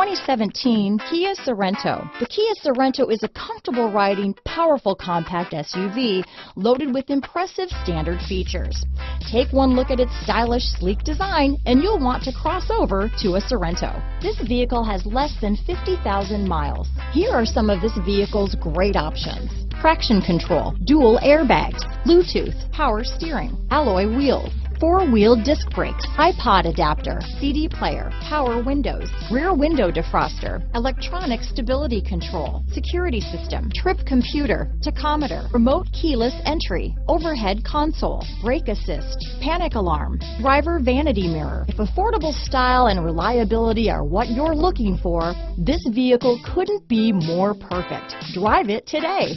2017 Kia Sorento. The Kia Sorento is a comfortable riding, powerful compact SUV loaded with impressive standard features. Take one look at its stylish, sleek design and you'll want to cross over to a Sorento. This vehicle has less than 50,000 miles. Here are some of this vehicle's great options: traction control, dual airbags, Bluetooth, power steering, alloy wheels, four-wheel disc brakes, iPod adapter, CD player, power windows, rear window defroster, electronic stability control, security system, trip computer, tachometer, remote keyless entry, overhead console, brake assist, panic alarm, driver vanity mirror. If affordable style and reliability are what you're looking for, this vehicle couldn't be more perfect. Drive it today.